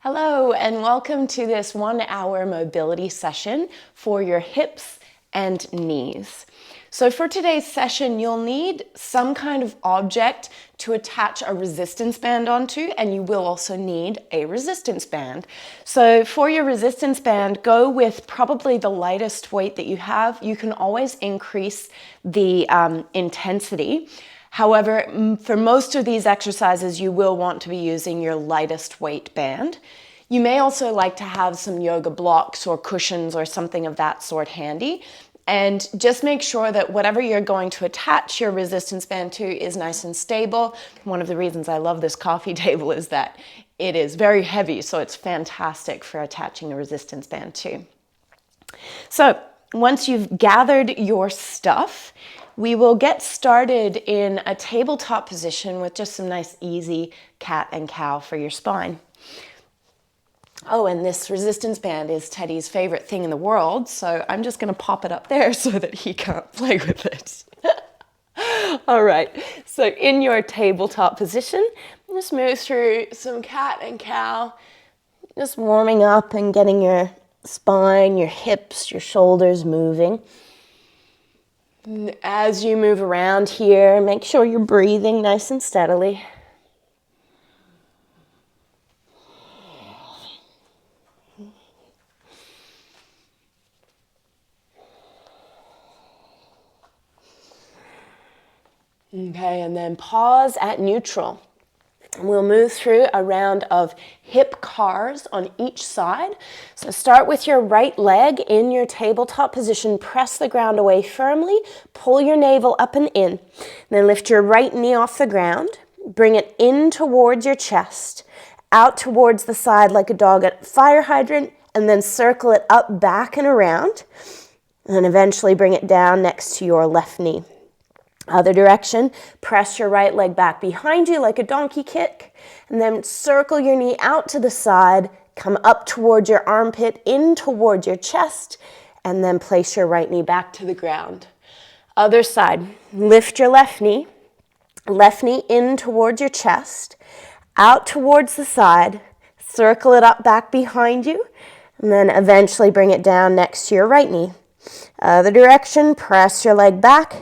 Hello, and welcome to this 1-hour mobility session for your hips and knees. So for today's session, you'll need some kind of object to attach a resistance band onto, and you will also need a resistance band. So for your resistance band, go with probably the lightest weight that you have. You can always increase the intensity. However, for most of these exercises, you will want to be using your lightest weight band. You may also like to have some yoga blocks or cushions or something of that sort handy. And just make sure that whatever you're going to attach your resistance band to is nice and stable. One of the reasons I love this coffee table is that it is very heavy, so it's fantastic for attaching a resistance band to. So once you've gathered your stuff, we will get started in a tabletop position with just some nice easy cat and cow for your spine. Oh, and this resistance band is Teddy's favorite thing in the world, so I'm just going to pop it up there so that he can't play with it. All right, so in your tabletop position, just move through some cat and cow, just warming up and getting your spine, your hips, your shoulders moving. As you move around here, make sure you're breathing nice and steadily. Okay, and then pause at neutral. And we'll move through a round of hip cars on each side. So start with your right leg in your tabletop position. Press the ground away firmly. Pull your navel up and in. Then lift your right knee off the ground. Bring it in towards your chest. Out towards the side like a dog at a fire hydrant. And then circle it up, back, and around. And eventually bring it down next to your left knee. Other direction, press your right leg back behind you like a donkey kick, and then circle your knee out to the side, come up towards your armpit, in towards your chest, and then place your right knee back to the ground. Other side, lift your left knee in towards your chest, out towards the side, circle it up back behind you, and then eventually bring it down next to your right knee. Other direction, press your leg back,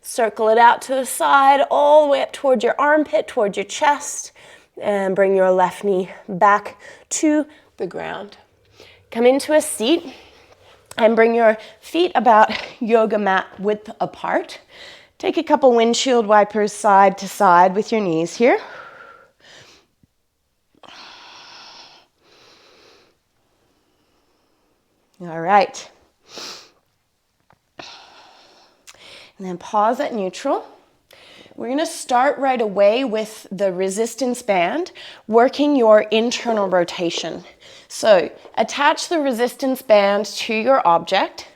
circle it out to the side, all the way up towards your armpit, towards your chest, and bring your left knee back to the ground. Come into a seat and bring your feet about yoga mat width apart. Take a couple windshield wipers side to side with your knees here. All right. And then pause at neutral. We're going to start right away with the resistance band, working your internal rotation. So attach the resistance band to your object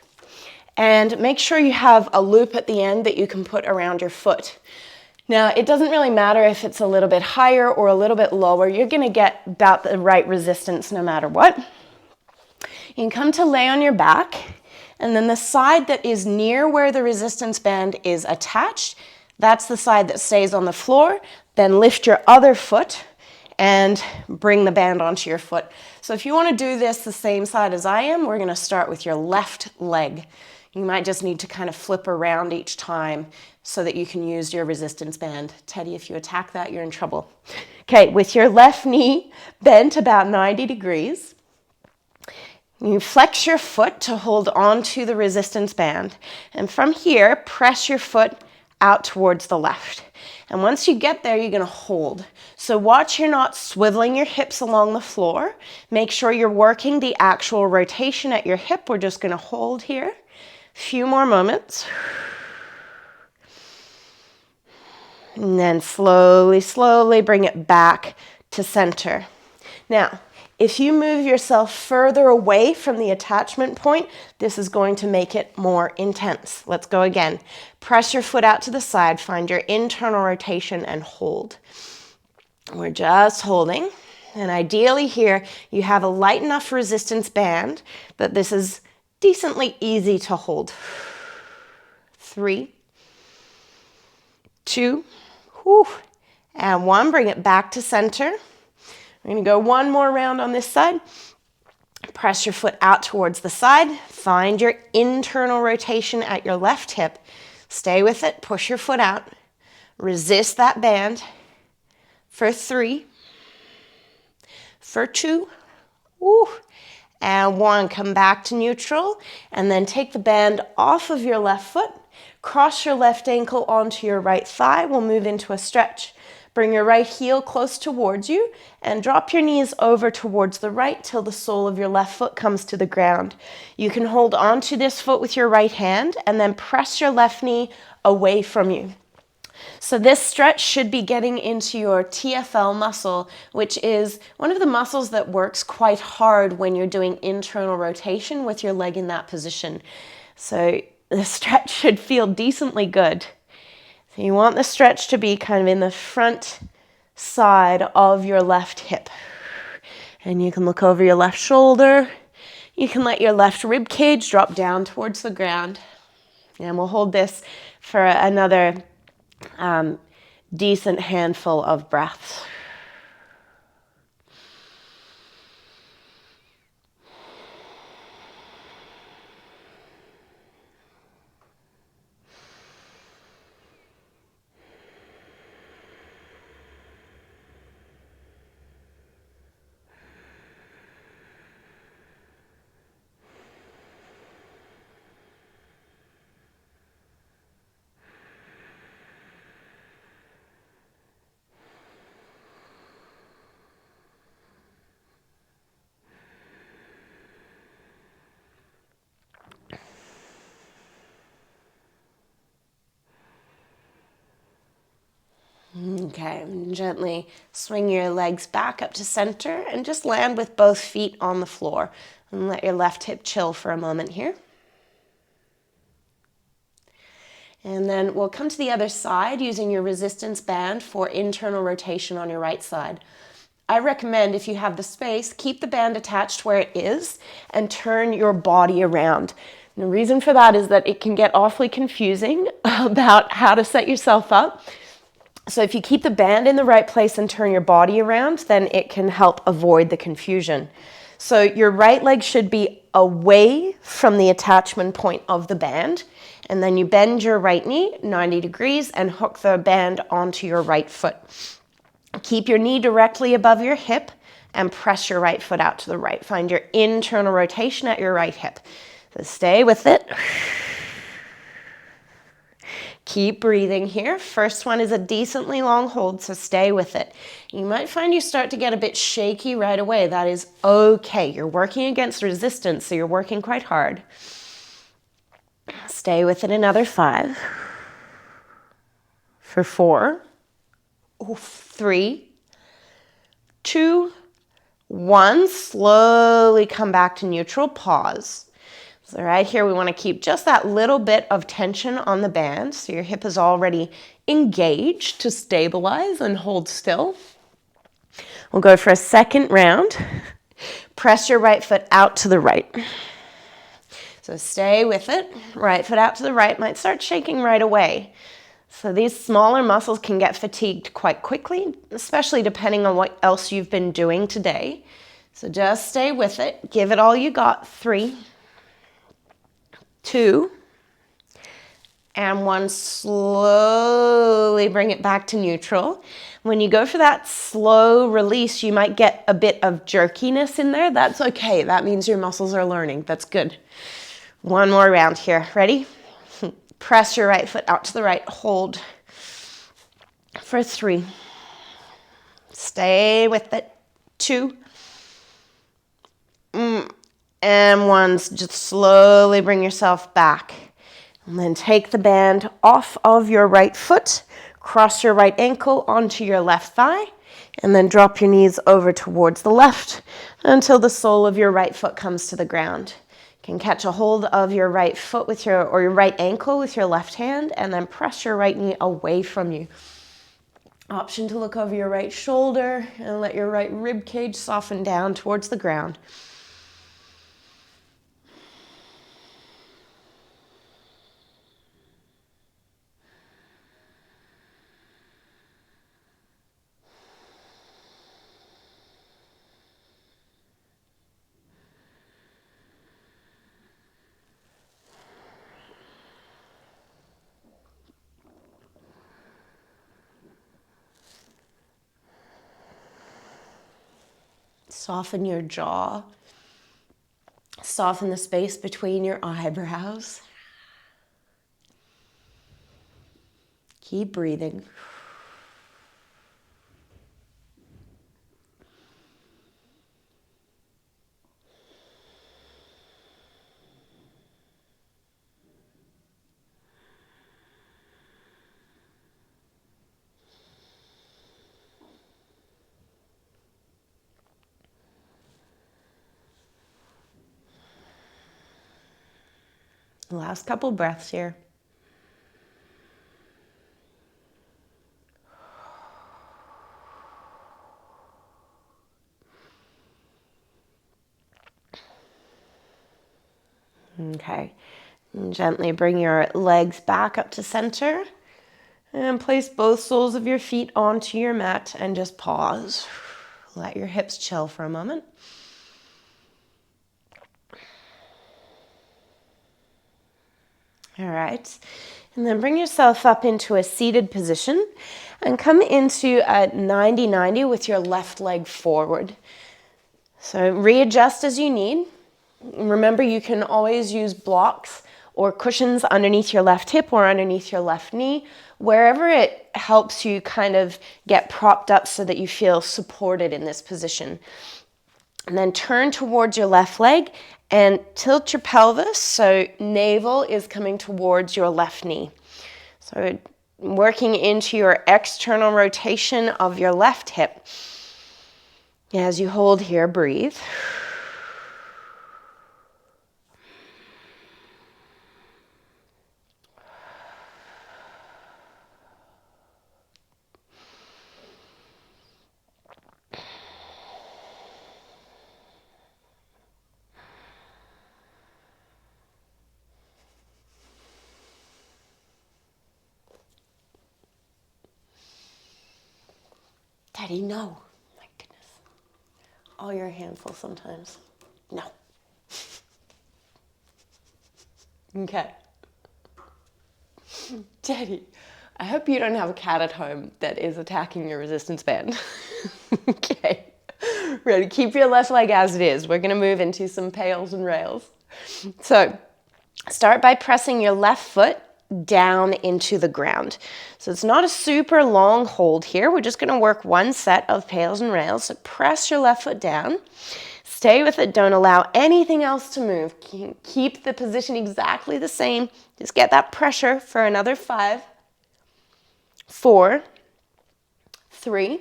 and make sure you have a loop at the end that you can put around your foot. Now, it doesn't really matter if it's a little bit higher or a little bit lower. You're going to get about the right resistance no matter what. You can come to lay on your back. And then the side that is near where the resistance band is attached, that's the side that stays on the floor. Then lift your other foot and bring the band onto your foot. So if you want to do this the same side as I am, we're going to start with your left leg. You might just need to kind of flip around each time so that you can use your resistance band. Teddy, if you attack that, you're in trouble. Okay, with your left knee bent about 90 degrees, you flex your foot to hold on to the resistance band. And from here, press your foot out towards the left. And once you get there, you're going to hold. So watch you're not swiveling your hips along the floor. Make sure you're working the actual rotation at your hip. We're just going to hold here. A few more moments. And then slowly, slowly bring it back to center. Now, if you move yourself further away from the attachment point, this is going to make it more intense. Let's go again. Press your foot out to the side, find your internal rotation and hold. We're just holding. And ideally here, you have a light enough resistance band that this is decently easy to hold. 3, 2, and 1. Bring it back to center. We're going to go one more round on this side. Press your foot out towards the side. Find your internal rotation at your left hip. Stay with it. Push your foot out. Resist that band. For 3. For 2. Woo. And 1. Come back to neutral. And then take the band off of your left foot. Cross your left ankle onto your right thigh. We'll move into a stretch. Bring your right heel close towards you and drop your knees over towards the right till the sole of your left foot comes to the ground. You can hold on to this foot with your right hand and then press your left knee away from you. So this stretch should be getting into your TFL muscle, which is one of the muscles that works quite hard when you're doing internal rotation with your leg in that position. So the stretch should feel decently good. So you want the stretch to be kind of in the front side of your left hip. And you can look over your left shoulder. You can let your left rib cage drop down towards the ground. And we'll hold this for another decent handful of breaths. Okay, gently swing your legs back up to center and just land with both feet on the floor. And let your left hip chill for a moment here. And then we'll come to the other side using your resistance band for internal rotation on your right side. I recommend, if you have the space, keep the band attached where it is and turn your body around. And the reason for that is that it can get awfully confusing about how to set yourself up. So if you keep the band in the right place and turn your body around, then it can help avoid the confusion. So your right leg should be away from the attachment point of the band, and then you bend your right knee 90 degrees and hook the band onto your right foot. Keep your knee directly above your hip and press your right foot out to the right. Find your internal rotation at your right hip. So stay with it. Keep breathing here. First one is a decently long hold, so stay with it. You might find you start to get a bit shaky right away. That is okay. You're working against resistance, so you're working quite hard. Stay with it another 5. For 4. 3. 2. 1. Slowly come back to neutral. Pause. So right here, we want to keep just that little bit of tension on the band. So your hip is already engaged to stabilize and hold still. We'll go for a second round. Press your right foot out to the right. So stay with it. Right foot out to the right. Might start shaking right away. So these smaller muscles can get fatigued quite quickly, especially depending on what else you've been doing today. So just stay with it. Give it all you got. 3. 2, and 1. Slowly bring it back to neutral. When you go for that slow release, you might get a bit of jerkiness in there. That's okay. That means your muscles are learning. That's good. One more round here. Ready? Press your right foot out to the right. Hold for 3. Stay with it. 2. And 1, just slowly bring yourself back. And then take the band off of your right foot, cross your right ankle onto your left thigh, and then drop your knees over towards the left until the sole of your right foot comes to the ground. You can catch a hold of your right foot with your right ankle with your left hand, and then press your right knee away from you. Option to look over your right shoulder and let your right rib cage soften down towards the ground. Soften your jaw. Soften the space between your eyebrows. Keep breathing. Last couple breaths here. Okay. And gently bring your legs back up to center and place both soles of your feet onto your mat and just pause. Let your hips chill for a moment. All right, and then bring yourself up into a seated position and come into a 90-90 with your left leg forward. So readjust as you need. Remember, you can always use blocks or cushions underneath your left hip or underneath your left knee, wherever it helps you kind of get propped up so that you feel supported in this position. And then turn towards your left leg and tilt your pelvis so navel is coming towards your left knee. So working into your external rotation of your left hip. As you hold here, breathe. Daddy, no. My goodness. Oh, you're a handful sometimes. No. Okay. Daddy, I hope you don't have a cat at home that is attacking your resistance band. Okay. Ready? Keep your left leg as it is. We're going to move into some pails and rails. So start by pressing your left foot down into the ground. So it's not a super long hold here. We're just going to work one set of pails and rails. So press your left foot down. Stay with it. Don't allow anything else to move. Keep the position exactly the same. Just get that pressure for another 5, 4, 3,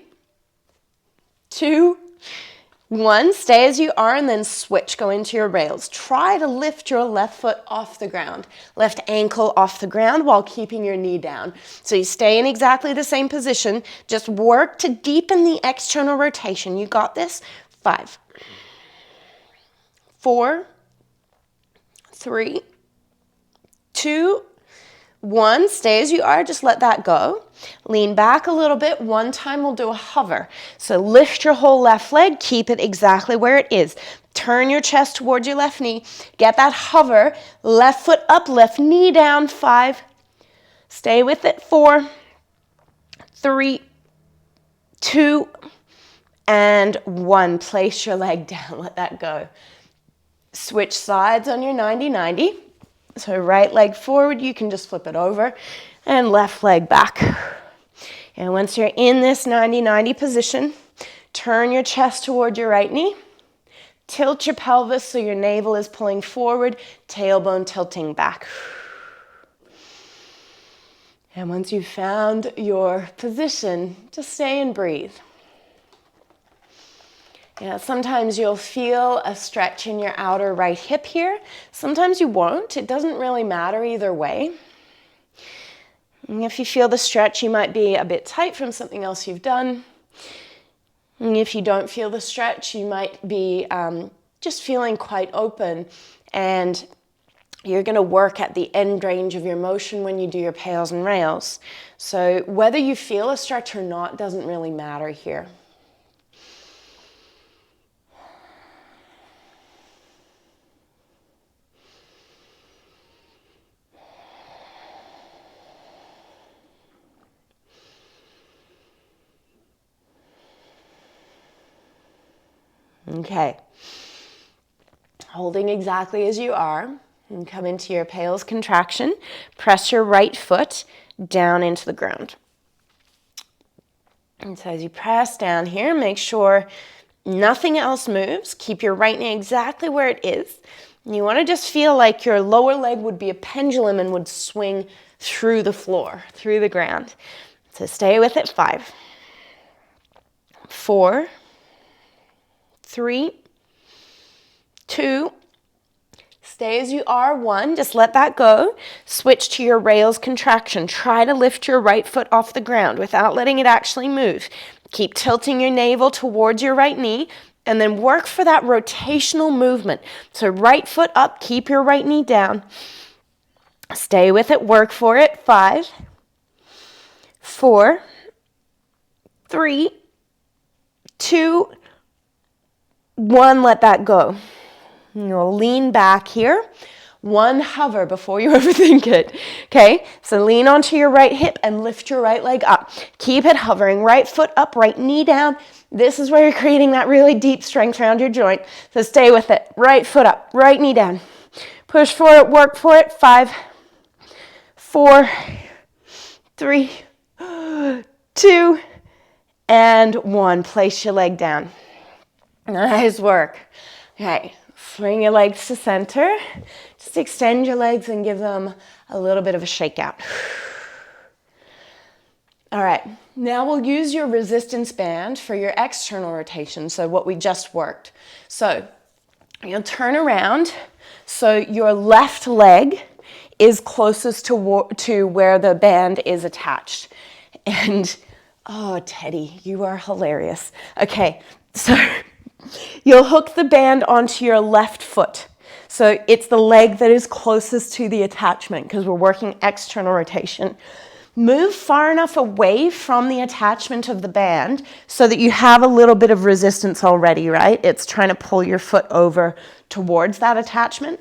2, 1. Stay as you are and then switch. Go into your rails. Try to lift your left foot off the ground. Left ankle off the ground while keeping your knee down. So you stay in exactly the same position. Just work to deepen the external rotation. You got this? 5, 4, 3, 2, 1. Stay as you are. Just let that go. Lean back a little bit. One time we'll do a hover. So lift your whole left leg. Keep it exactly where it is. Turn your chest towards your left knee. Get that hover. Left foot up, left knee down. 5. Stay with it. 4, 3, 2, and 1. Place your leg down. Let that go. Switch sides on your 90-90. So right leg forward, you can just flip it over, and left leg back. And once you're in this 90-90 position, turn your chest toward your right knee. Tilt your pelvis so your navel is pulling forward, tailbone tilting back. And once you've found your position, just stay and breathe. Yeah, sometimes you'll feel a stretch in your outer right hip here. Sometimes you won't. It doesn't really matter either way. And if you feel the stretch, you might be a bit tight from something else you've done. And if you don't feel the stretch, you might be just feeling quite open, and you're going to work at the end range of your motion when you do your pails and rails. So whether you feel a stretch or not doesn't really matter here. Okay. Holding exactly as you are. And come into your PAILs contraction. Press your right foot down into the ground. And so as you press down here, make sure nothing else moves. Keep your right knee exactly where it is. And you want to just feel like your lower leg would be a pendulum and would swing through the floor, through the ground. So stay with it. 5, 4, 3, 2, stay as you are. 1, just let that go. Switch to your rails contraction. Try to lift your right foot off the ground without letting it actually move. Keep tilting your navel towards your right knee and then work for that rotational movement. So right foot up, keep your right knee down. Stay with it, work for it. 5, 4, 3, 2, 1, let that go. You'll lean back here. 1, hover before you overthink it. Okay, so lean onto your right hip and lift your right leg up. Keep it hovering. Right foot up, right knee down. This is where you're creating that really deep strength around your joint. So stay with it. Right foot up, right knee down. Push for it, work for it. 5, 4, 3, 2, and 1. Place your leg down. Nice work. Okay, swing your legs to center. Just extend your legs and give them a little bit of a shake out. All right, now we'll use your resistance band for your external rotation, so what we just worked. So you'll turn around so your left leg is closest to where the band is attached. And, oh, Teddy, you are hilarious. Okay, so you'll hook the band onto your left foot. So it's the leg that is closest to the attachment because we're working external rotation. Move far enough away from the attachment of the band so that you have a little bit of resistance already, right? It's trying to pull your foot over towards that attachment.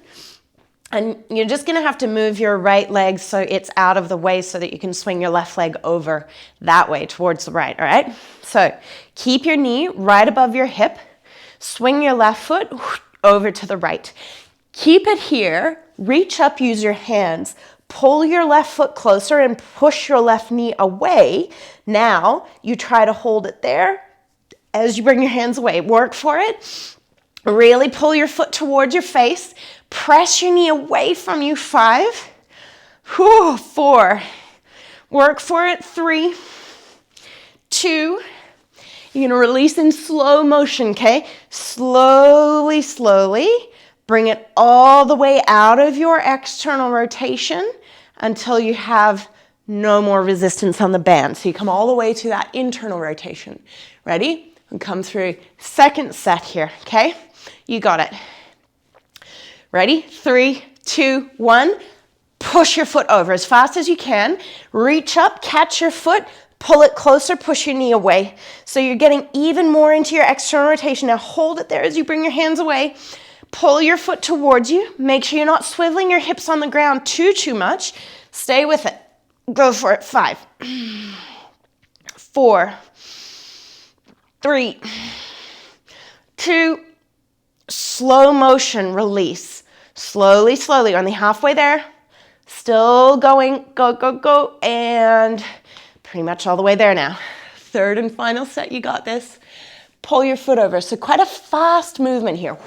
And you're just going to have to move your right leg so it's out of the way so that you can swing your left leg over that way towards the right, all right? So keep your knee right above your hip. Swing your left foot over to the right. Keep it here. Reach up, use your hands. Pull your left foot closer and push your left knee away. Now you try to hold it there as you bring your hands away. Work for it. Really pull your foot towards your face. Press your knee away from you. 5, 4. Work for it. 3, 2. You're going to release in slow motion, okay? Slowly, slowly. Bring it all the way out of your external rotation until you have no more resistance on the band. So you come all the way to that internal rotation. Ready? And come through second set here, okay? You got it. Ready? 3, 2, 1. Push your foot over as fast as you can. Reach up, catch your foot, pull it closer, push your knee away. So you're getting even more into your external rotation. Now hold it there as you bring your hands away. Pull your foot towards you. Make sure you're not swiveling your hips on the ground too much. Stay with it. Go for it. 5, 4, 3, 2, slow motion, release. Slowly, slowly, only halfway there. Still going, go, go, go, and pretty much all the way there now. Third and final set, you got this. Pull your foot over. So quite a fast movement here.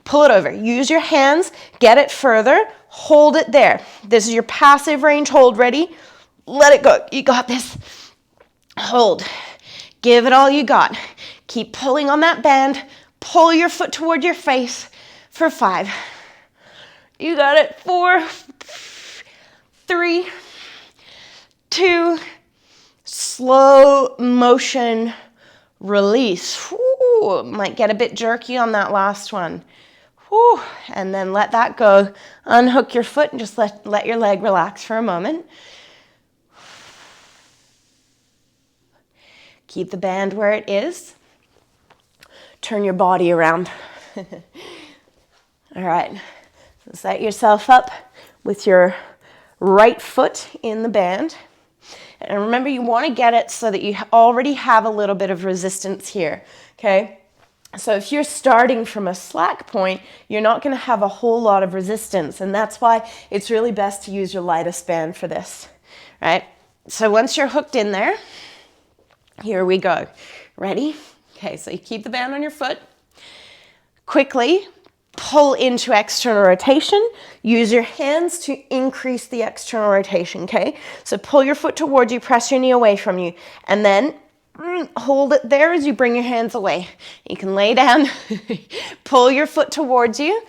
Pull it over. Use your hands, get it further, hold it there. This is your passive range hold. Ready? Let it go. You got this. Hold. Give it all you got. Keep pulling on that band. Pull your foot toward your face for 5. You got it. 4, 3, 2, slow motion release. Ooh, might get a bit jerky on that last one. Whew. And then let that go. Unhook your foot and just let your leg relax for a moment. Keep the band where it is. Turn your body around. All right. So set yourself up with your right foot in the band. And remember, you want to get it so that you already have a little bit of resistance here, okay? So if you're starting from a slack point, you're not going to have a whole lot of resistance, and that's why it's really best to use your lightest band for this, right? So once you're hooked in there, here we go. Ready? Okay, so you keep the band on your foot. Quickly pull into external rotation. Use your hands to increase the external rotation, okay? So pull your foot towards you, press your knee away from you, and then hold it there as you bring your hands away. You can lay down, pull your foot towards you,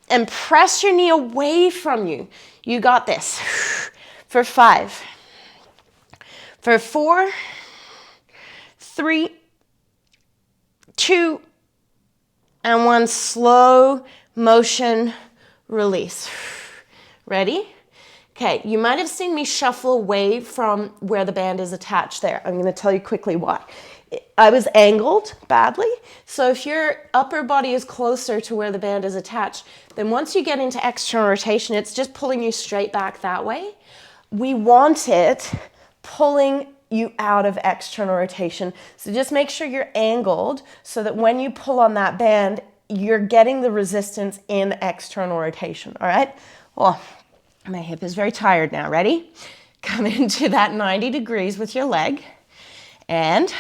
and press your knee away from you. You got this. For 5, for 4, 3, 2, and 1. Slow motion release. Ready? Okay, you might have seen me shuffle away from where the band is attached there. I'm going to tell you quickly why. I was angled badly, so if your upper body is closer to where the band is attached, then once you get into external rotation, it's just pulling you straight back that way. We want it pulling you out of external rotation. So just make sure you're angled so that when you pull on that band, you're getting the resistance in external rotation, all right? Well, my hip is very tired now. Ready? Come into that 90 degrees with your leg and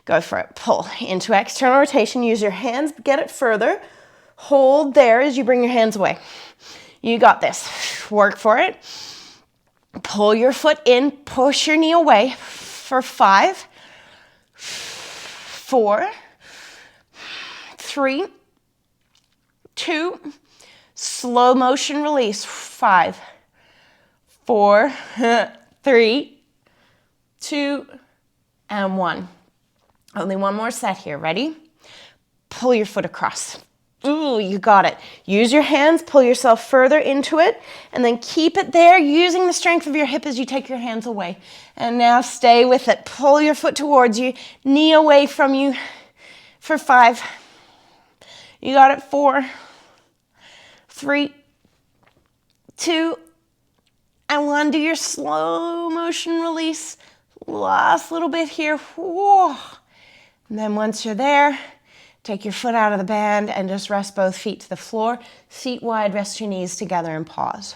go for it. Pull into external rotation. Use your hands, get it further. Hold there as you bring your hands away. You got this. Work for it. Pull your foot in, push your knee away for 5, 4, 3, 2, slow motion release. 5, 4, 3, 2, and 1. Only one more set here. Ready? Pull your foot across. Ooh, you got it. Use your hands, pull yourself further into it, and then keep it there using the strength of your hip as you take your hands away. And now stay with it. Pull your foot towards you, knee away from you for 5. You got it. 4, 3, 2, and 1. Do your slow motion release. Last little bit here. Whoa. And then once you're there, take your foot out of the band and just rest both feet to the floor. Feet wide, rest your knees together and pause.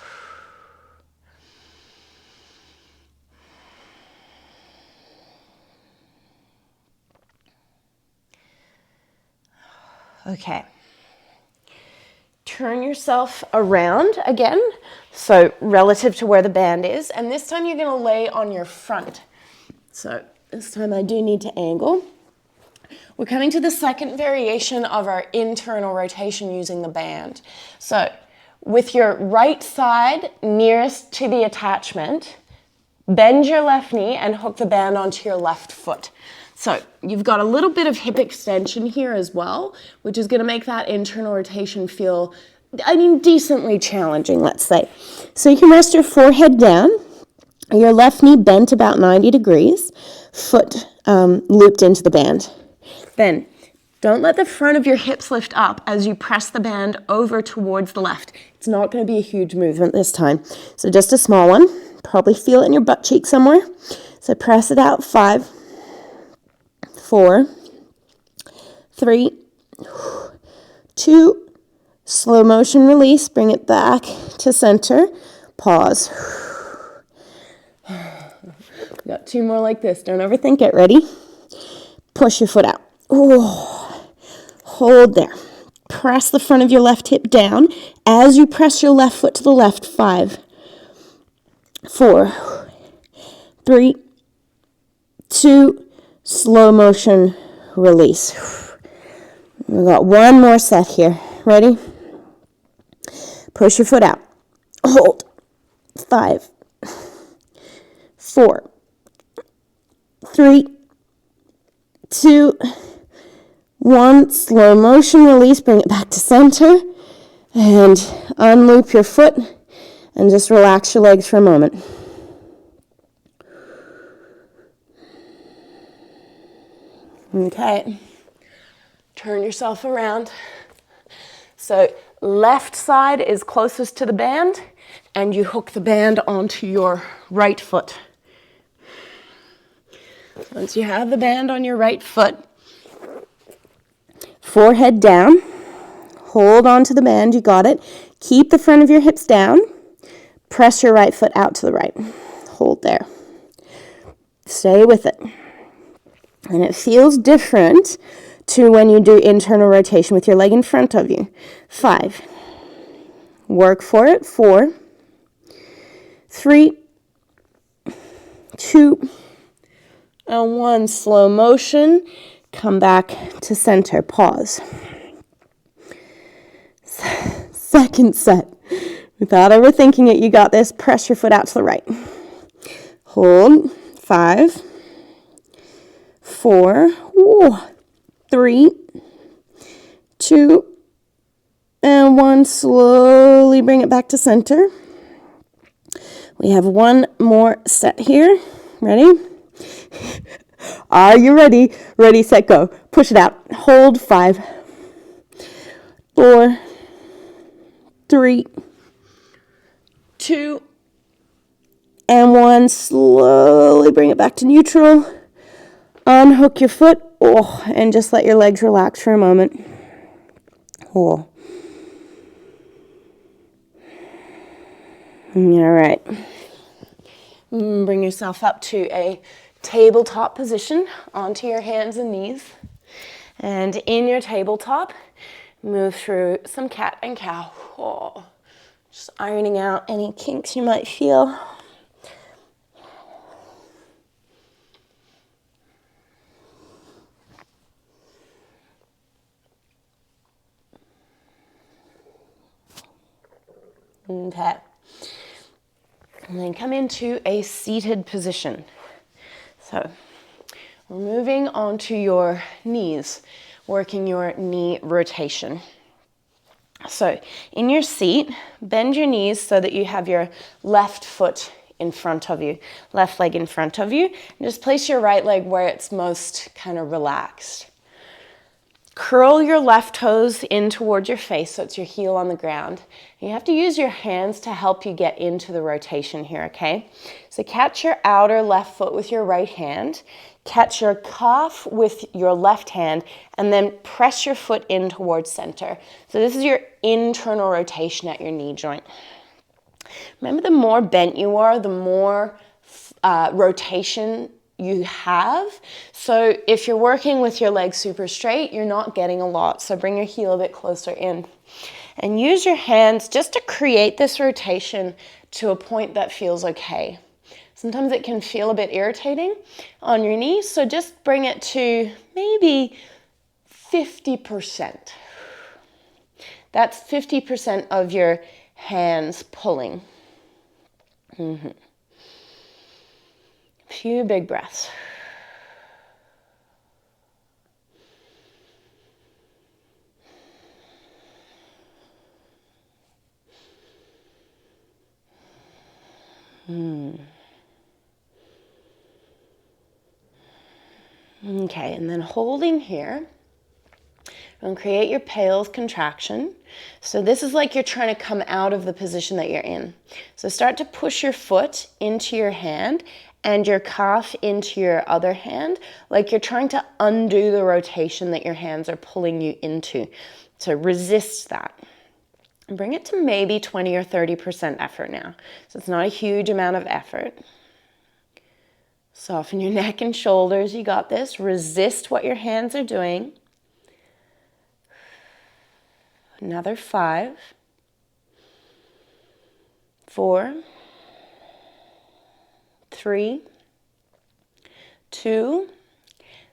Okay. Turn yourself around again, so relative to where the band is, and this time you're going to lay on your front. So this time I do need to angle. We're coming to the second variation of our internal rotation using the band. So with your right side nearest to the attachment, bend your left knee and hook the band onto your left foot. So you've got a little bit of hip extension here as well, which is going to make that internal rotation feel, decently challenging, let's say. So you can rest your forehead down, your left knee bent about 90 degrees, foot looped into the band. Then, don't let the front of your hips lift up as you press the band over towards the left. It's not going to be a huge movement this time. So just a small one. Probably feel it in your butt cheek somewhere. So press it out. 5, 4, 3, 2, slow motion release. Bring it back to center. Pause. We got 2 more like this. Don't overthink it. Ready? Push your foot out. Ooh. Hold there. Press the front of your left hip down as you press your left foot to the left. 5, 4, 3, 2, slow motion release. We've got 1 more set here. Ready? Push your foot out. Hold. 5, 4, 3, 2, 1, slow motion release, bring it back to center, and unloop your foot, and just relax your legs for a moment. Okay, turn yourself around. So left side is closest to the band, and you hook the band onto your right foot. Once you have the band on your right foot, Forehead down. Hold on to the band. You got it. Keep the front of your hips down. Press your right foot out to the right. Hold there. Stay with it. And it feels different to when you do internal rotation with your leg in front of you. 5. Work for it. 4, 3, 2, and 1. Slow motion. Come back to center. Pause. Second set. Without overthinking it, you got this. Press your foot out to the right. Hold. 5, 4, 3, 2, and 1. Slowly bring it back to center. We have one more set here. Ready? Are you ready? Ready, set, go. Push it out. Hold. 5, 4, 3, 2, and 1. Slowly bring it back to neutral. Unhook your foot. And just let your legs relax for a moment. All right. Bring yourself up to a tabletop position onto your hands and knees. And in your tabletop, move through some cat and cow. Just ironing out any kinks you might feel. Okay. And then come into a seated position. So we're moving onto your knees, working your knee rotation. So in your seat, bend your knees so that you have your left foot in front of you, left leg in front of you, and just place your right leg where it's most kind of relaxed. Curl your left toes in towards your face so it's your heel on the ground. You have to use your hands to help you get into the rotation here, okay? So catch your outer left foot with your right hand, catch your calf with your left hand, and then press your foot in towards center. So this is your internal rotation at your knee joint. Remember, the more bent you are, the more rotation you have. So if you're working with your legs super straight, you're not getting a lot. So bring your heel a bit closer in. And use your hands just to create this rotation to a point that feels okay. Sometimes it can feel a bit irritating on your knees, so just bring it to maybe 50%. That's 50% of your hands pulling. Few big breaths. Okay, and then holding here, and create your PAILs contraction. So this is like you're trying to come out of the position that you're in. So start to push your foot into your hand and your calf into your other hand, like you're trying to undo the rotation that your hands are pulling you into. So resist that. And bring it to maybe 20 or 30% effort now. So it's not a huge amount of effort. Soften your neck and shoulders. You got this. Resist what your hands are doing. Another 5, 4, 3, 2,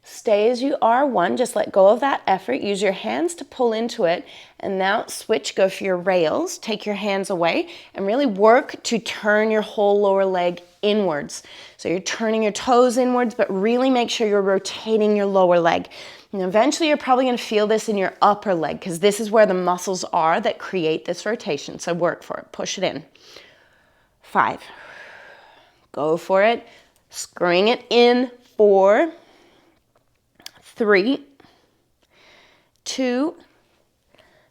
stay as you are. 1, just let go of that effort. Use your hands to pull into it. And now switch, go for your rails. Take your hands away and really work to turn your whole lower leg inwards. So you're turning your toes inwards, but really make sure you're rotating your lower leg. And eventually you're probably going to feel this in your upper leg because this is where the muscles are that create this rotation. So work for it. Push it in. 5. Go for it. Screwing it in. 4, 3, 2,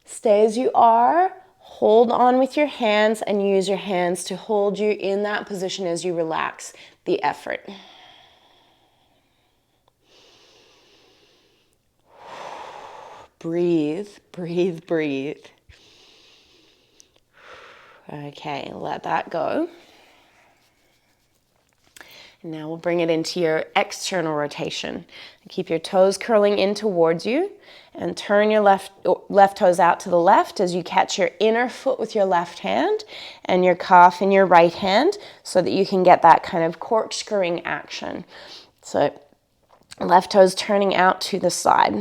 stay as you are. Hold on with your hands and use your hands to hold you in that position as you relax the effort. breathe, breathe, breathe. Okay, let that go. And now we'll bring it into your external rotation. Keep your toes curling in towards you and turn your left toes out to the left as you catch your inner foot with your left hand and your calf in your right hand so that you can get that kind of corkscrewing action. So left toes turning out to the side.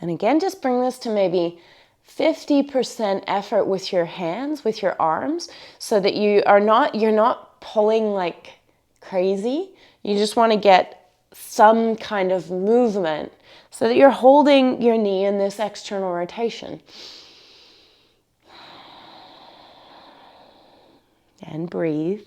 And again, just bring this to maybe 50% effort with your hands, with your arms, so that you're not pulling like crazy. You just want to get some kind of movement so that you're holding your knee in this external rotation. And breathe.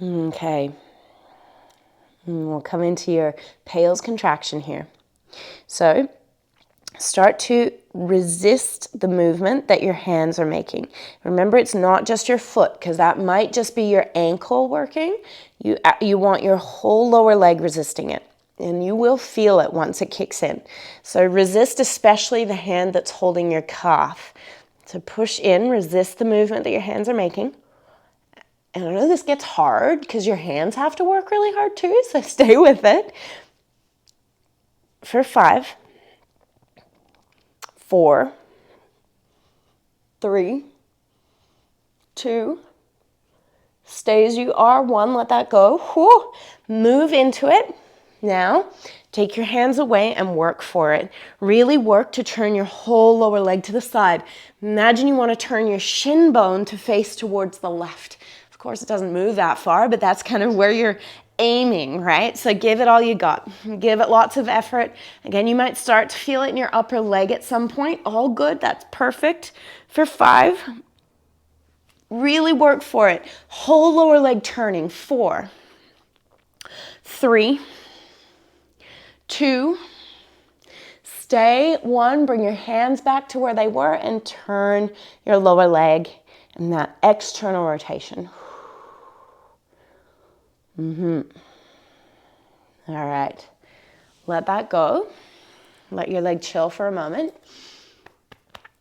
Okay. We'll come into your PAILs contraction here. So start to resist the movement that your hands are making. Remember, it's not just your foot, because that might just be your ankle working. You want your whole lower leg resisting it, and you will feel it once it kicks in. So resist especially the hand that's holding your calf. So push in, resist the movement that your hands are making. And I know this gets hard because your hands have to work really hard too, so stay with it. For 5, 4, 3, 2, stay as you are, 1, let that go. Whew. Move into it. Now, take your hands away and work for it. Really work to turn your whole lower leg to the side. Imagine you want to turn your shin bone to face towards the left. Of course, it doesn't move that far, but that's kind of where you're aiming, right? So give it all you got. Give it lots of effort. Again, you might start to feel it in your upper leg at some point. All good. That's perfect. For 5, really work for it. Whole lower leg turning. 4, 3, 2, stay. 1, bring your hands back to where they were and turn your lower leg in that external rotation. All right, let that go. Let your leg chill for a moment.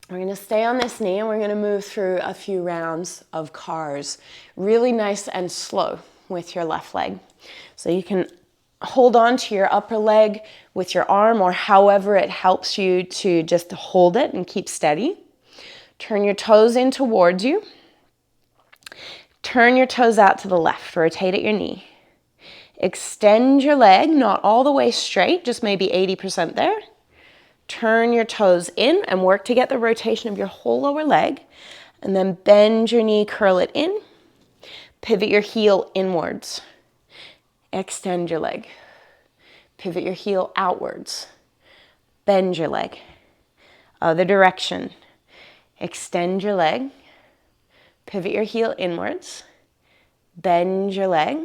We're going to stay on this knee and we're going to move through a few rounds of cars, really nice and slow with your left leg. So you can hold on to your upper leg with your arm or however it helps you to just hold it and keep steady. Turn your toes in towards you. Turn your toes out to the left, rotate at your knee. Extend your leg, not all the way straight, just maybe 80% there. Turn your toes in and work to get the rotation of your whole lower leg. And then bend your knee, curl it in. Pivot your heel inwards. Extend your leg. Pivot your heel outwards. Bend your leg. Other direction. Extend your leg. Pivot your heel inwards, bend your leg,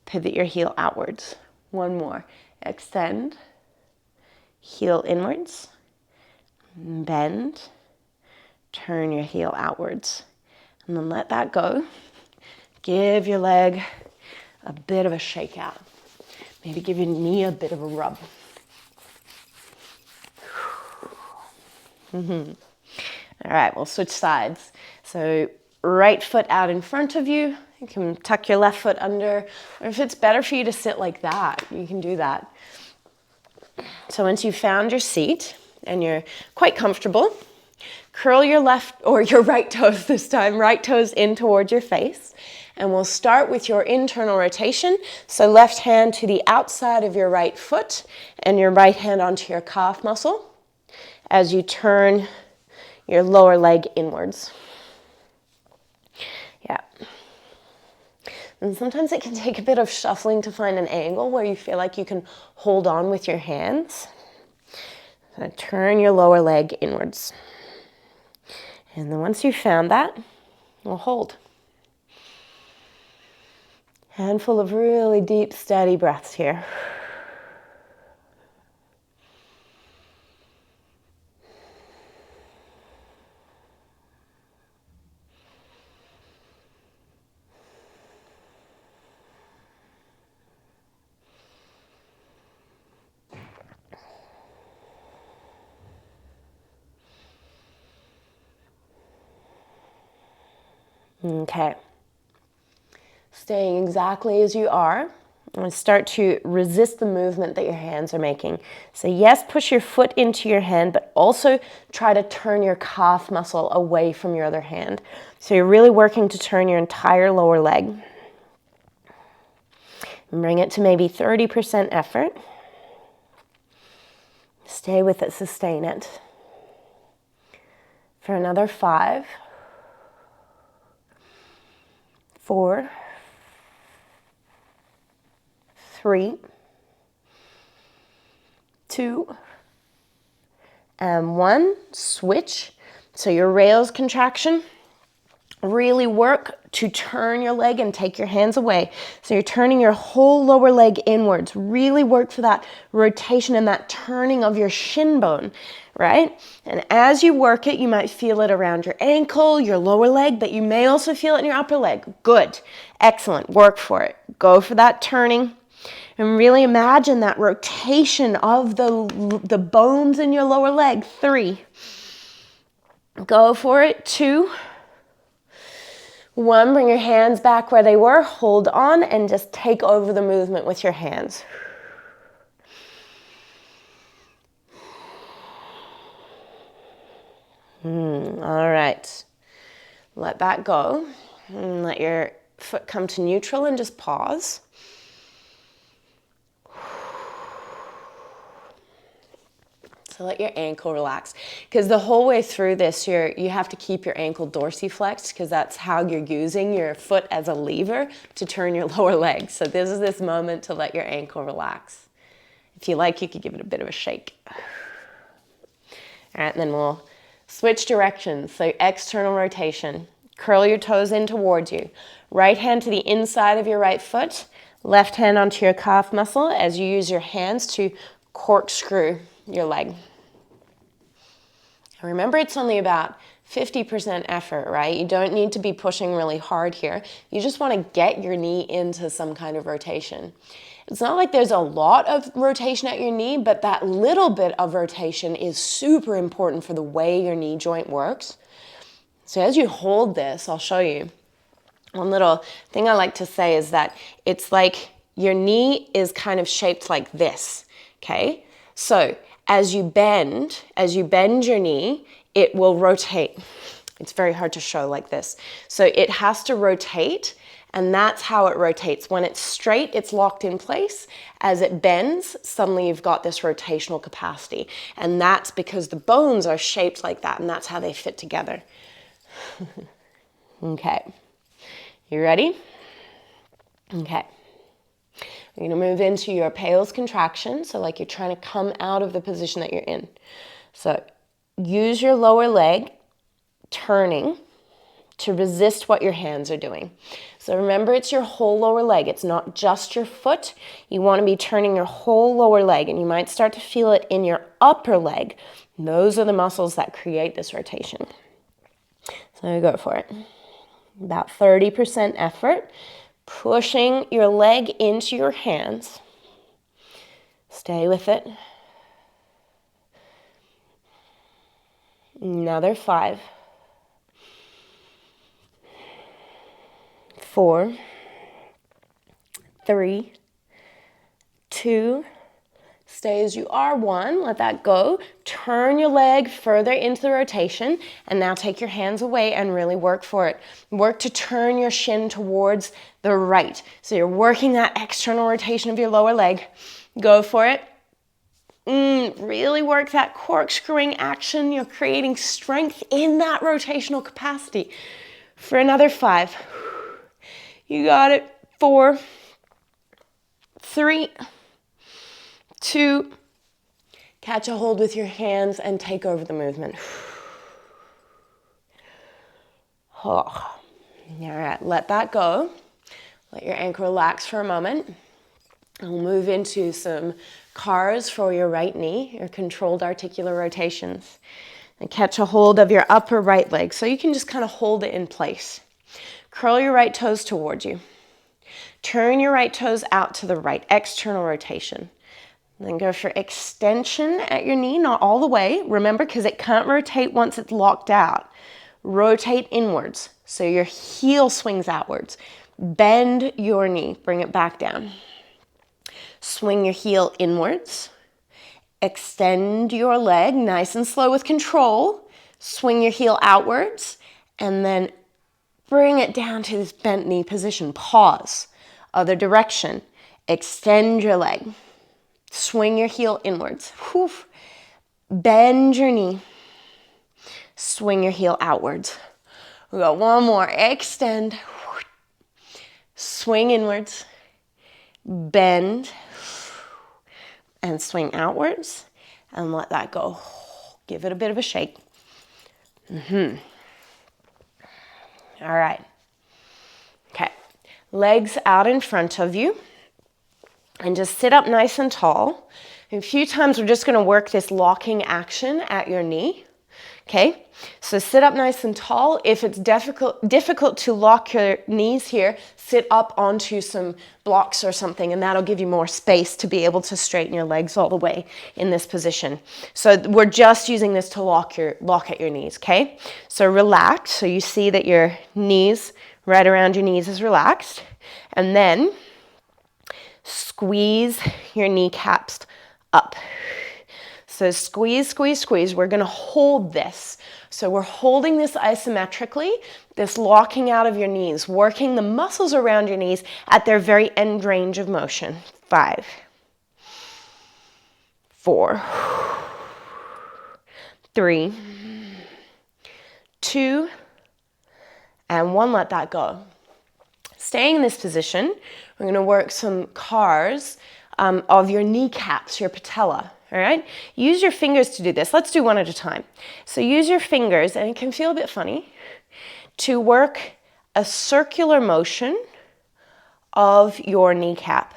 pivot your heel outwards. 1 more. Extend, heel inwards, bend, turn your heel outwards. And then let that go. Give your leg a bit of a shake out. Maybe give your knee a bit of a rub. All right, we'll switch sides. So right foot out in front of you. You can tuck your left foot under, or if it's better for you to sit like that, you can do that. So once you've found your seat and you're quite comfortable, curl your left or your right toes this time, right toes in towards your face. And we'll start with your internal rotation. So left hand to the outside of your right foot and your right hand onto your calf muscle as you turn your lower leg inwards. Yeah. And sometimes it can take a bit of shuffling to find an angle where you feel like you can hold on with your hands. So turn your lower leg inwards. And then once you've found that, we'll hold. Handful of really deep, steady breaths here. Okay. Staying exactly as you are. And start to resist the movement that your hands are making. So yes, push your foot into your hand, but also try to turn your calf muscle away from your other hand. So you're really working to turn your entire lower leg. And bring it to maybe 30% effort. Stay with it, sustain it. For another 5, 4, 3, 2, and 1. Switch. So your rails contraction, really work to turn your leg and take your hands away. So you're turning your whole lower leg inwards. Really work for that rotation and that turning of your shin bone, right? And as you work it, you might feel it around your ankle, your lower leg, but you may also feel it in your upper leg. Good. Excellent. Work for it. Go for that turning. And really imagine that rotation of the bones in your lower leg. 3. Go for it. 2. 1, bring your hands back where they were, hold on, and just take over the movement with your hands. All right. Let that go. And let your foot come to neutral and just pause. So let your ankle relax, because the whole way through this, you have to keep your ankle dorsiflexed, because that's how you're using your foot as a lever to turn your lower leg. So this is this moment to let your ankle relax. If you like, you could give it a bit of a shake. All right, and then we'll switch directions. So external rotation. Curl your toes in towards you. Right hand to the inside of your right foot. Left hand onto your calf muscle as you use your hands to corkscrew your leg. Remember, it's only about 50% effort, right? You don't need to be pushing really hard here. You just want to get your knee into some kind of rotation. It's not like there's a lot of rotation at your knee, but that little bit of rotation is super important for the way your knee joint works. So as you hold this, I'll show you. One little thing I like to say is that it's like your knee is kind of shaped like this, okay? So as you bend your knee, it will rotate. It's very hard to show like this. So it has to rotate, and that's how it rotates. When it's straight, it's locked in place. As it bends, suddenly you've got this rotational capacity. And that's because the bones are shaped like that, and that's how they fit together. Okay. You ready? Okay. You're going to move into your PAILs contraction, so like you're trying to come out of the position that you're in. So use your lower leg turning to resist what your hands are doing. So remember, it's your whole lower leg. It's not just your foot. You want to be turning your whole lower leg, and you might start to feel it in your upper leg. Those are the muscles that create this rotation. So go for it. About 30% effort. Pushing your leg into your hands. Stay with it. Another 5, 4, 3, 2, stay as you are. 1, let that go. Turn your leg further into the rotation, and now take your hands away and really work for it. Work to turn your shin towards the right. So you're working that external rotation of your lower leg. Go for it. Really work that corkscrewing action. You're creating strength in that rotational capacity. For another 5. You got it. 4, 3, 2, catch a hold with your hands and take over the movement. Oh. All right, let that go. Let your ankle relax for a moment. And we'll move into some cars for your right knee, your controlled articular rotations. And catch a hold of your upper right leg. So you can just kind of hold it in place. Curl your right toes towards you. Turn your right toes out to the right, external rotation. Then go for extension at your knee, not all the way. Remember, because it can't rotate once it's locked out. Rotate inwards, so your heel swings outwards. Bend your knee, bring it back down. Swing your heel inwards. Extend your leg, nice and slow with control. Swing your heel outwards, and then bring it down to this bent knee position. Pause. Other direction. Extend your leg. Swing your heel inwards. Whew. Bend your knee. Swing your heel outwards. We got one more. Extend. Swing inwards. Bend. And swing outwards. And let that go. Give it a bit of a shake. All right. Okay. Legs out in front of you. And just sit up nice and tall. A few times we're just going to work this locking action at your knee. Okay, so sit up nice and tall. If it's difficult to lock your knees here, sit up onto some blocks or something, and that'll give you more space to be able to straighten your legs all the way in this position. So we're just using this to lock at your knees, okay? So relax, so you see that your knees, right around your knees is relaxed. And then squeeze your kneecaps up. So squeeze, squeeze, squeeze. We're going to hold this. So we're holding this isometrically, this locking out of your knees, working the muscles around your knees at their very end range of motion. 5, 4, 3, 2, and 1. Let that go. Staying in this position, we're going to work some cars of your kneecaps, your patella. All right, use your fingers to do this. Let's do one at a time. So use your fingers, and it can feel a bit funny, to work a circular motion of your kneecap.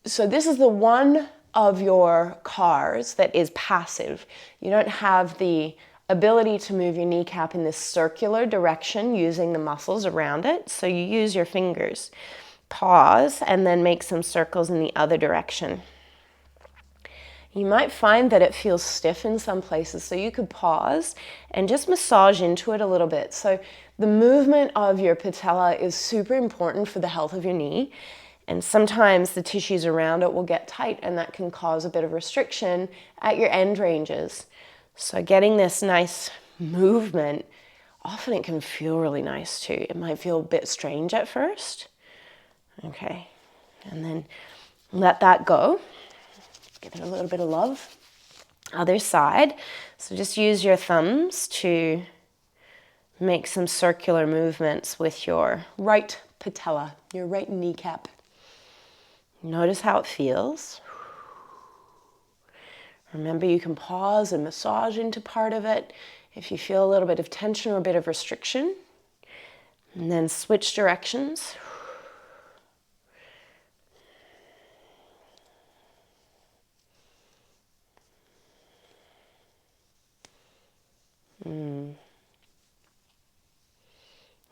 So this is the one of your cars that is passive. You don't have the ability to move your kneecap in this circular direction using the muscles around it. So you use your fingers. Pause and then make some circles in the other direction. You might find that it feels stiff in some places, so you could pause and just massage into it a little bit. So the movement of your patella is super important for the health of your knee, and sometimes the tissues around it will get tight, and that can cause a bit of restriction at your end ranges. So getting this nice movement, often it can feel really nice too. It might feel a bit strange at first. Okay, and then let that go. Give it a little bit of love. Other side. So just use your thumbs to make some circular movements with your right patella, your right kneecap. Notice how it feels. Remember, you can pause and massage into part of it if you feel a little bit of tension or a bit of restriction. And then switch directions.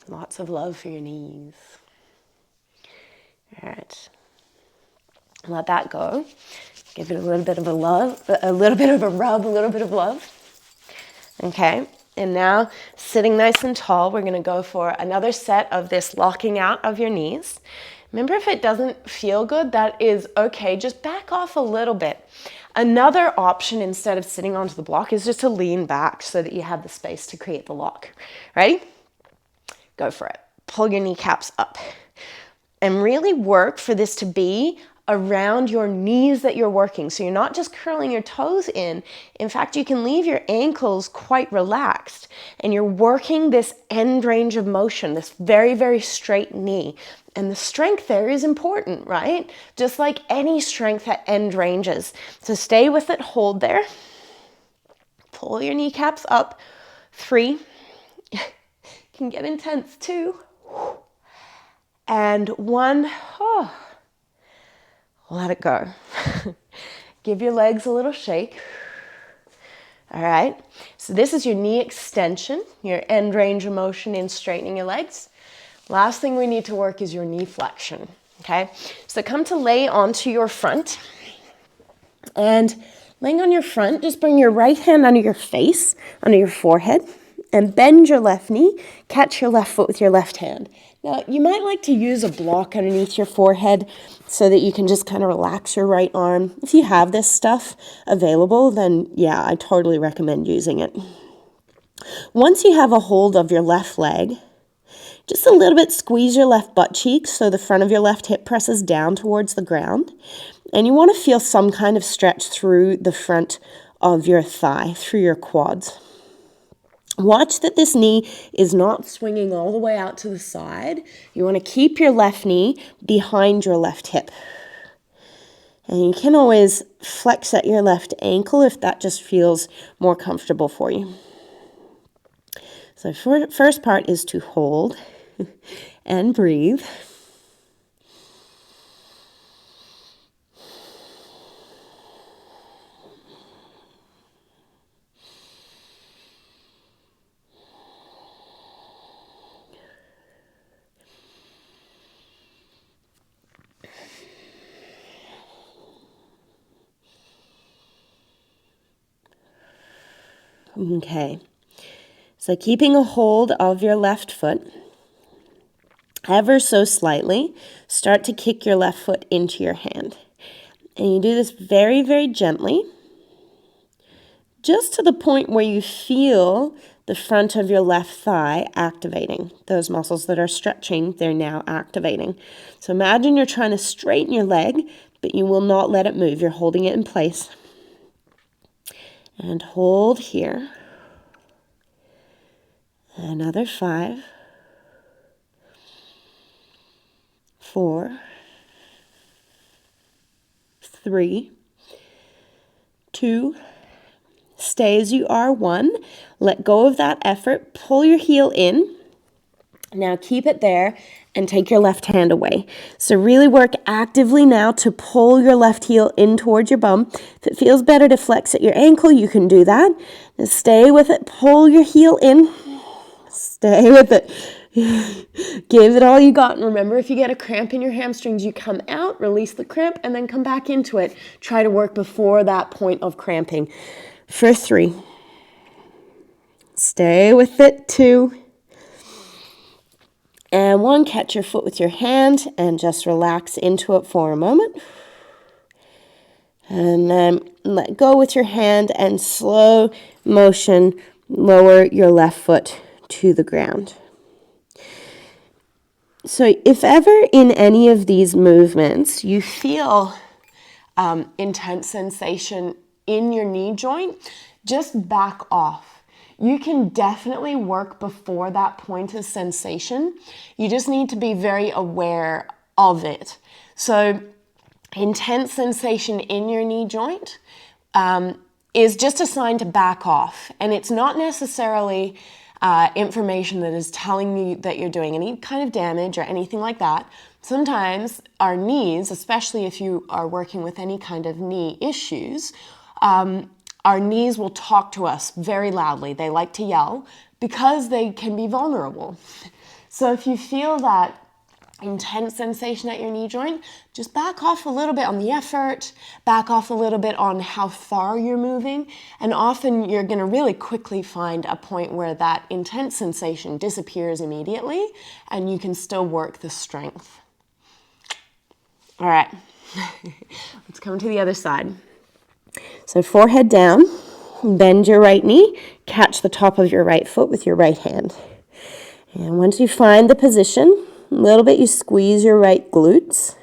Lots of love for your knees. All right. Let that go. Give it a little bit of a love, a little bit of a rub, a little bit of love. Okay. And now, sitting nice and tall, we're going to go for another set of this locking out of your knees. Remember, if it doesn't feel good, that is okay. Just back off a little bit. Another option, instead of sitting onto the block, is just to lean back so that you have the space to create the lock. Ready? Go for it. Pull your kneecaps up. And really work for this to be around your knees that you're working. So you're not just curling your toes in. In fact, you can leave your ankles quite relaxed. And you're working this end range of motion, this very, very straight knee. And the strength there is important, right? Just like any strength at end ranges. So stay with it, hold there. Pull your kneecaps up. 3. Can get intense, 2. And one. Oh, let it go. Give your legs a little shake. All right, so this is your knee extension, your end range of motion in straightening your legs. Last thing we need to work is your knee flexion, okay? So come to lay onto your front, and laying on your front, just bring your right hand under your face, under your forehead, and bend your left knee, catch your left foot with your left hand. Now, you might like to use a block underneath your forehead so that you can just kind of relax your right arm. If you have this stuff available, then yeah, I totally recommend using it. Once you have a hold of your left leg, just a little bit squeeze your left butt cheek so the front of your left hip presses down towards the ground. And you want to feel some kind of stretch through the front of your thigh, through your quads. Watch that this knee is not swinging all the way out to the side. You want to keep your left knee behind your left hip. And you can always flex at your left ankle if that just feels more comfortable for you. So first part is to hold and breathe. Okay, so keeping a hold of your left foot, ever so slightly, start to kick your left foot into your hand. And you do this very, very gently, just to the point where you feel the front of your left thigh activating. Those muscles that are stretching, they're now activating. So imagine you're trying to straighten your leg, but you will not let it move. You're holding it in place. And hold here. Another 5, 4, 3, 2, stay as you are, 1. Let go of that effort. Pull your heel in. Now keep it there and take your left hand away. So really work actively now to pull your left heel in towards your bum. If it feels better to flex at your ankle, you can do that. Just stay with it. Pull your heel in. Stay with it. Give it all you got. And remember, if you get a cramp in your hamstrings, you come out, release the cramp, and then come back into it. Try to work before that point of cramping. For 3. Stay with it. 2. And 1, catch your foot with your hand and just relax into it for a moment. And then let go with your hand and slow motion, lower your left foot to the ground. So if ever in any of these movements you feel intense sensation in your knee joint, just back off. You can definitely work before that point of sensation. You just need to be very aware of it. So intense sensation in your knee joint is just a sign to back off. And it's not necessarily information that is telling you that you're doing any kind of damage or anything like that. Sometimes our knees, especially if you are working with any kind of knee issues, our knees will talk to us very loudly. They like to yell because they can be vulnerable. So if you feel that intense sensation at your knee joint, just back off a little bit on the effort, back off a little bit on how far you're moving, and often you're going to really quickly find a point where that intense sensation disappears immediately and you can still work the strength. All right, let's come to the other side. So forehead down, bend your right knee, catch the top of your right foot with your right hand. And once you find the position, a little bit you squeeze your right glutes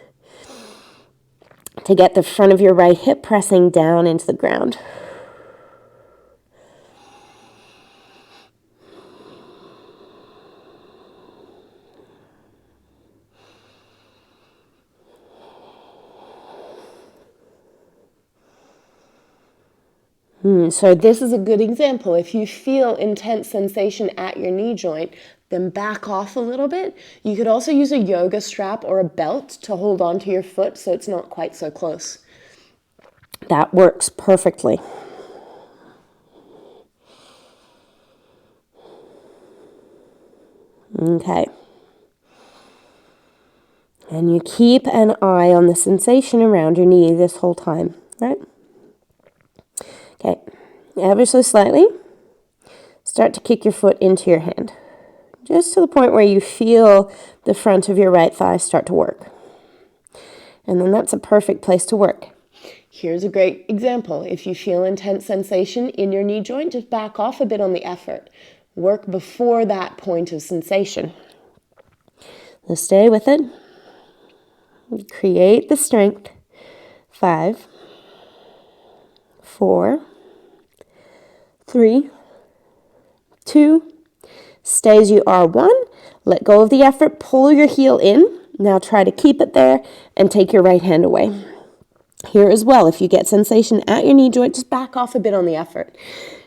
to get the front of your right hip pressing down into the ground. So this is a good example. If you feel intense sensation at your knee joint, then back off a little bit. You could also use a yoga strap or a belt to hold onto your foot so it's not quite so close. That works perfectly. Okay. And you keep an eye on the sensation around your knee this whole time, right? Okay. Ever so slightly, start to kick your foot into your hand, just to the point where you feel the front of your right thigh start to work. And then that's a perfect place to work. Here's a great example. If you feel intense sensation in your knee joint, just back off a bit on the effort. Work before that point of sensation. Now stay with it. Create the strength. 5, 4, 3, 2, stay as you are. 1, let go of the effort, pull your heel in. Now try to keep it there and take your right hand away. Here as well, if you get sensation at your knee joint, just back off a bit on the effort.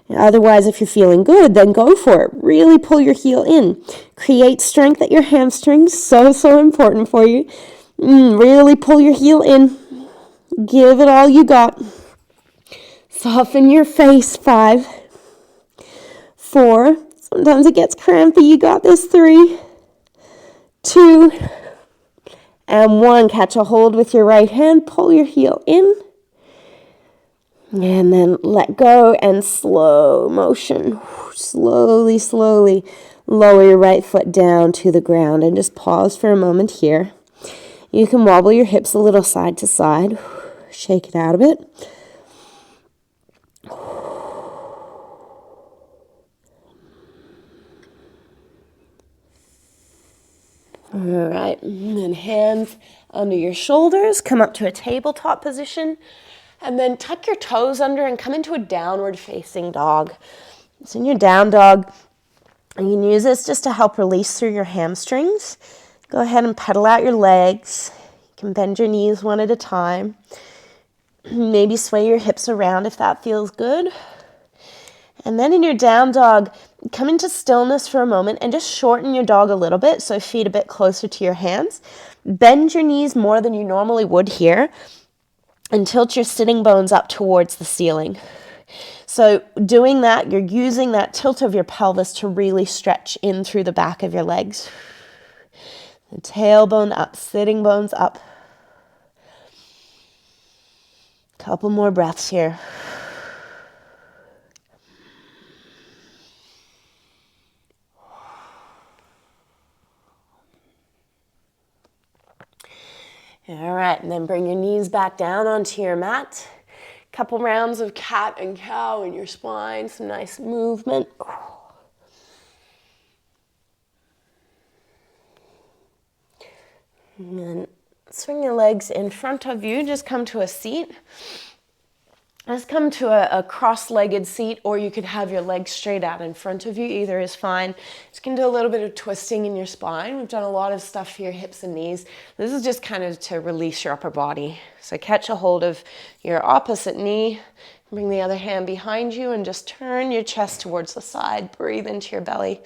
Otherwise, if you're feeling good, then go for it. Really pull your heel in. Create strength at your hamstrings, so important for you. Really pull your heel in. Give it all you got. Soften your face. 5, 4, sometimes it gets crampy. You got this. 3, 2, and 1. Catch a hold with your right hand. Pull your heel in. And then let go and slow motion. Slowly lower your right foot down to the ground and just pause for a moment here. You can wobble your hips a little side to side. Shake it out a bit. All right, and then hands under your shoulders. Come up to a tabletop position. And then tuck your toes under and come into a downward facing dog. So in your down dog, you can use this just to help release through your hamstrings. Go ahead and pedal out your legs. You can bend your knees one at a time. Maybe sway your hips around if that feels good. And then in your down dog, come into stillness for a moment and just shorten your dog a little bit, so feet a bit closer to your hands. Bend your knees more than you normally would here. And tilt your sitting bones up towards the ceiling. So doing that, you're using that tilt of your pelvis to really stretch in through the back of your legs. The tailbone up, sitting bones up. Couple more breaths here. All right, and then bring your knees back down onto your mat. Couple rounds of cat and cow in your spine, some nice movement. And then swing your legs in front of you, just come to a seat. Just come to a cross-legged seat, or you could have your legs straight out in front of you. Either is fine. Just can do a little bit of twisting in your spine. We've done a lot of stuff for your hips and knees. This is just kind of to release your upper body. So catch a hold of your opposite knee. Bring the other hand behind you and just turn your chest towards the side. Breathe into your belly.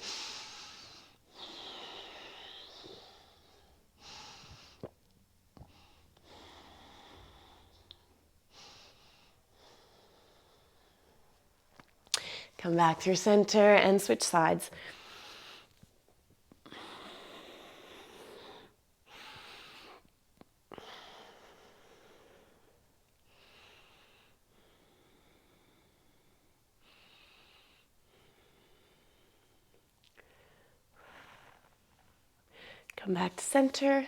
Come back through center and switch sides. Come back to center.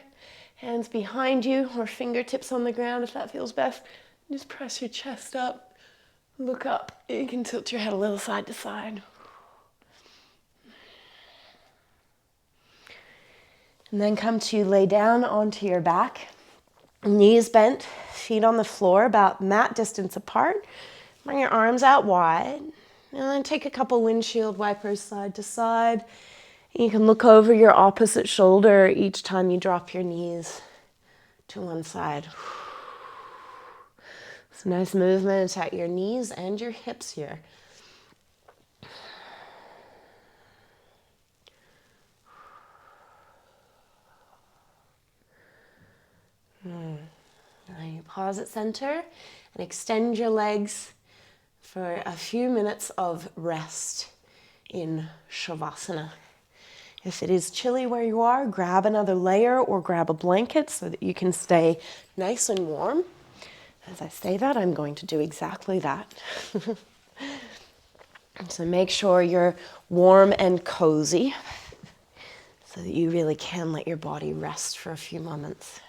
Hands behind you or fingertips on the ground if that feels best. Just press your chest up. Look up. You can tilt your head a little side to side. And then come to lay down onto your back. Knees bent, feet on the floor, about mat distance apart. Bring your arms out wide. And then take a couple windshield wipers side to side. You can look over your opposite shoulder each time you drop your knees to one side. It's a nice movement at your knees and your hips here. Pause at center and extend your legs for a few minutes of rest in Shavasana. If it is chilly where you are, grab another layer or grab a blanket so that you can stay nice and warm. As I say that, I'm going to do exactly that. So make sure you're warm and cozy so that you really can let your body rest for a few moments.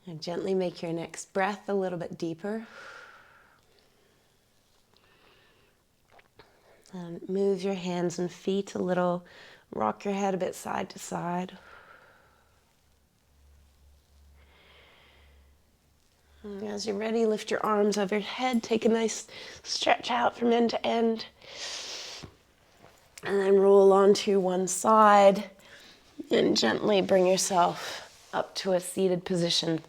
And gently make your next breath a little bit deeper. And move your hands and feet a little. Rock your head a bit side to side. And as you're ready, lift your arms over your head. Take a nice stretch out from end to end. And then roll onto one side. And gently bring yourself up to a seated position.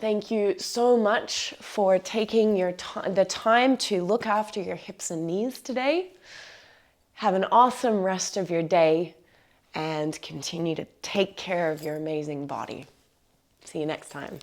Thank you so much for taking the time to look after your hips and knees today. Have an awesome rest of your day and continue to take care of your amazing body. See you next time.